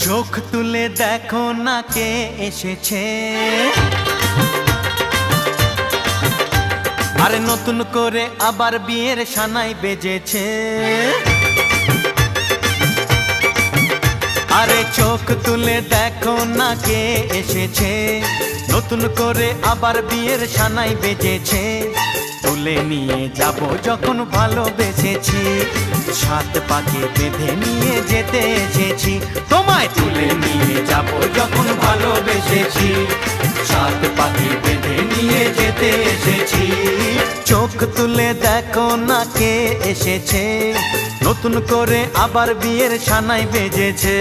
চোখ তুলে দেখো না কে এসেছে, আরে নতুন করে আবার বিয়ের সানাই বেজেছে। আরে চোখ তুলে দেখো না কে এসেছে, নতুন করে আবার বিয়ের সানাই বেজেছে। তুলে নিয়ে যাব যখন ভালোবেসেছি, সাত পাকে বেঁধে নিয়ে যেতে এসেছি। তোমায় তুলে নিয়ে যাব যখন ভালোবেসেছি, সাত পাকে বেঁধে নিয়ে যেতে এসেছি। চোখ তুলে দেখো না কে এসেছে, নতুন করে আবার বিয়ের সানাই বেজেছে।